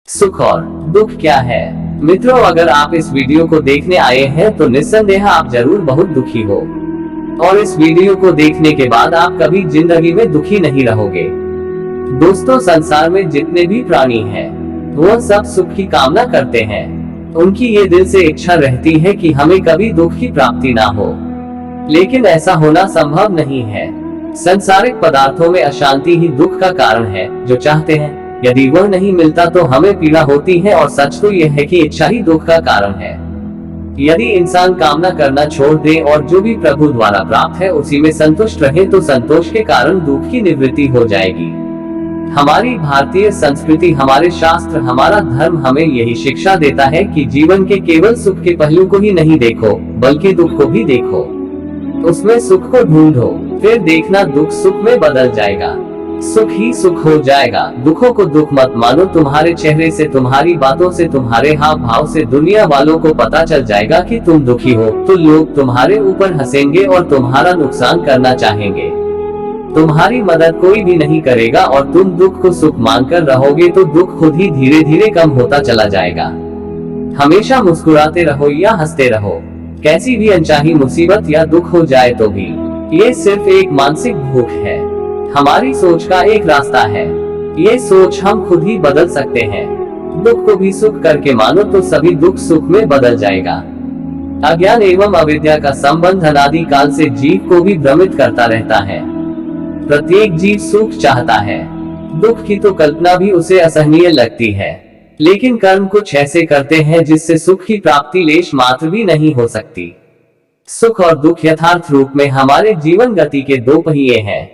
सुख और दुख क्या है? मित्रों, अगर आप इस वीडियो को देखने आए हैं तो निस्संदेह आप जरूर बहुत दुखी हो और इस वीडियो को देखने के बाद आप कभी जिंदगी में दुखी नहीं रहोगे। दोस्तों, संसार में जितने भी प्राणी हैं, वह सब सुख की कामना करते हैं। उनकी ये दिल से इच्छा रहती है कि हमें कभी दुख की प्राप्ति ना हो, लेकिन ऐसा होना संभव नहीं है। संसारिक पदार्थों में अशांति ही दुख का कारण है। जो चाहते हैं, यदि वह नहीं मिलता तो हमें पीड़ा होती है, और सच तो यह है कि इच्छा ही दुख का कारण है। यदि इंसान कामना करना छोड़ दे और जो भी प्रभु द्वारा प्राप्त है उसी में संतुष्ट रहे तो संतोष के कारण दुख की निवृत्ति हो जाएगी। हमारी भारतीय संस्कृति, हमारे शास्त्र, हमारा धर्म हमें यही शिक्षा देता है कि जीवन के केवल सुख के पहलू को ही नहीं देखो, बल्कि दुख को भी देखो। उसमें सुख को ढूंढो, फिर देखना दुख सुख में बदल जाएगा, सुख ही सुख हो जाएगा। दुखों को दुख मत मानो। तुम्हारे चेहरे से, तुम्हारी बातों से, तुम्हारे हाव भाव से दुनिया वालों को पता चल जाएगा कि तुम दुखी हो, तो लोग तुम्हारे ऊपर हंसेंगे और तुम्हारा नुकसान करना चाहेंगे। तुम्हारी मदद कोई भी नहीं करेगा और तुम दुख को सुख मानकर रहोगे तो दुख खुद ही धीरे धीरे कम होता चला जाएगा। हमेशा मुस्कुराते रहो या हंसते रहो, कैसी भी अनचाही मुसीबत या दुख हो जाए तो भी। ये सिर्फ एक मानसिक भूख है, हमारी सोच का एक रास्ता है। ये सोच हम खुद ही बदल सकते हैं। दुख को भी सुख करके मानो तो सभी दुख सुख में बदल जाएगा। अज्ञान एवं अविद्या का संबंध अनादि काल से जीव को भी भ्रमित करता रहता है। प्रत्येक जीव सुख चाहता है, दुख की तो कल्पना भी उसे असहनीय लगती है, लेकिन कर्म कुछ ऐसे करते हैं जिससे सुख की प्राप्ति लेश मात्र भी नहीं हो सकती। सुख और दुख यथार्थ रूप में हमारे जीवन गति के दो पहिए हैं।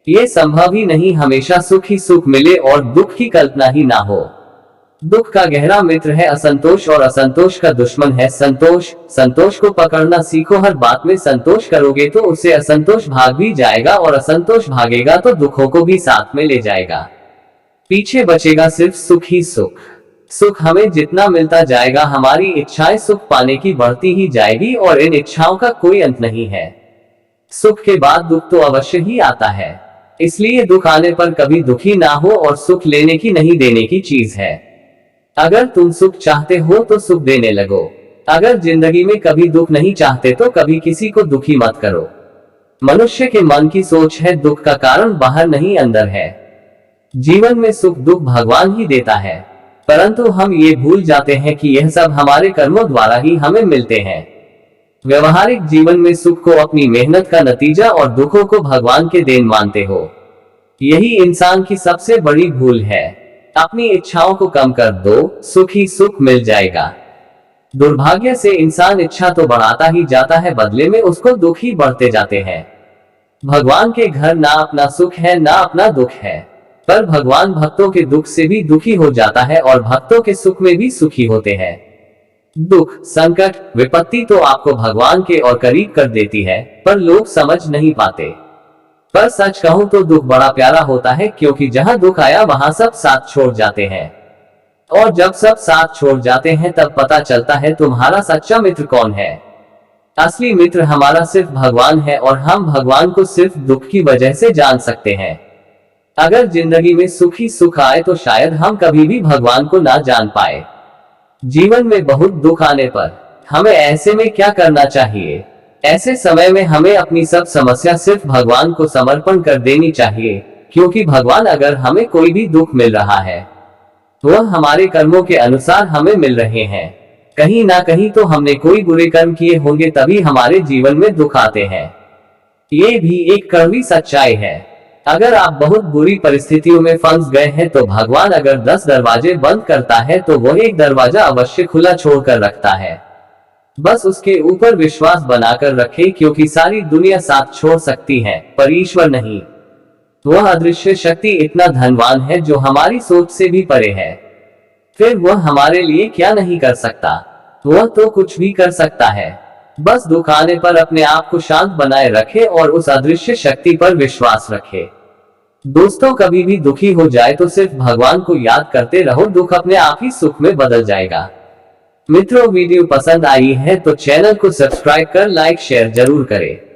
ये संभव ही नहीं हमेशा सुख ही सुख मिले और दुख की कल्पना ही ना हो। दुख का गहरा मित्र है असंतोष, और असंतोष का दुश्मन है संतोष। संतोष को पकड़ना सीखो, हर बात में संतोष करोगे तो उससे असंतोष भाग भी जाएगा, और असंतोष भागेगा तो दुखों को भी साथ में ले जाएगा। पीछे बचेगा सिर्फ सुख ही सुख। सुख हमें जितना मिलता जाएगा, हमारी इच्छाएं सुख पाने की बढ़ती ही जाएगी, और इन इच्छाओं का कोई अंत नहीं है। सुख के बाद दुख तो अवश्य ही आता है, इसलिए दुख आने पर कभी दुखी ना हो, और सुख लेने की नहीं देने की चीज है। अगर तुम सुख चाहते हो तो सुख देने लगो। अगर जिंदगी में कभी दुख नहीं चाहते तो कभी किसी को दुखी मत करो। मनुष्य के मन की सोच है, दुख का कारण बाहर नहीं अंदर है। जीवन में सुख दुख भगवान ही देता है, परंतु हम ये भूल जाते हैं कि यह सब हमारे कर्मों द्वारा ही हमें मिलते हैं। व्यवहारिक जीवन में सुख को अपनी मेहनत का नतीजा और दुखों को भगवान के देन मानते हो। यही इंसान की सबसे बड़ी भूल है। अपनी इच्छाओं को कम कर दो, सुख ही सुख मिल जाएगा। दुर्भाग्य से इंसान इच्छा तो बढ़ाता ही जाता है, बदले में उसको दुख ही बढ़ते जाते हैं। भगवान के घर ना अपना सुख है ना अपना दुख है, पर भगवान भक्तों के दुख से भी दुखी हो जाता है और भक्तों के सुख में भी सुखी होते हैं। दुख, संकट, विपत्ति तो आपको भगवान के और करीब कर देती है, पर लोग समझ नहीं पाते। पर सच कहूं तो दुख बड़ा प्यारा होता है, क्योंकि जहां दुख आया वहां सब साथ छोड़ जाते हैं, और जब सब साथ छोड़ जाते हैं तब पता चलता है तुम्हारा सच्चा मित्र कौन है। असली मित्र हमारा सिर्फ भगवान है, और हम भगवान को सिर्फ दुख की वजह से जान सकते हैं। अगर जिंदगी में सुख ही सुख आए तो शायद हम कभी भी भगवान को ना जान पाए। जीवन में बहुत दुख आने पर हमें ऐसे में क्या करना चाहिए? ऐसे समय में हमें अपनी सब समस्या सिर्फ भगवान को समर्पण कर देनी चाहिए, क्योंकि भगवान अगर हमें कोई भी दुख मिल रहा है तो वह हमारे कर्मों के अनुसार हमें मिल रहे हैं। कहीं ना कहीं तो हमने कोई बुरे कर्म किए होंगे, तभी हमारे जीवन में दुख आते हैं। ये भी एक कड़वी सच्चाई है। अगर आप बहुत बुरी परिस्थितियों में फंस गए हैं तो भगवान अगर 10 दरवाजे बंद करता है तो वह एक दरवाजा अवश्य खुला छोड़कर रखता है। बस उसके ऊपर विश्वास बनाकर रखें, क्योंकि सारी दुनिया साथ छोड़ सकती है, पर ईश्वर नहीं। वह अदृश्य शक्ति इतना धनवान है जो हमारी सोच से भी परे है। फिर वह हमारे लिए क्या नहीं कर सकता? वह तो कुछ भी कर सकता है। बस दुख आने पर अपने आप को शांत बनाए रखे और उस अदृश्य शक्ति पर विश्वास रखे। दोस्तों, कभी भी दुखी हो जाए तो सिर्फ भगवान को याद करते रहो, दुख अपने आप ही सुख में बदल जाएगा। मित्रों, वीडियो पसंद आई है तो चैनल को सब्सक्राइब कर लाइक शेयर जरूर करें।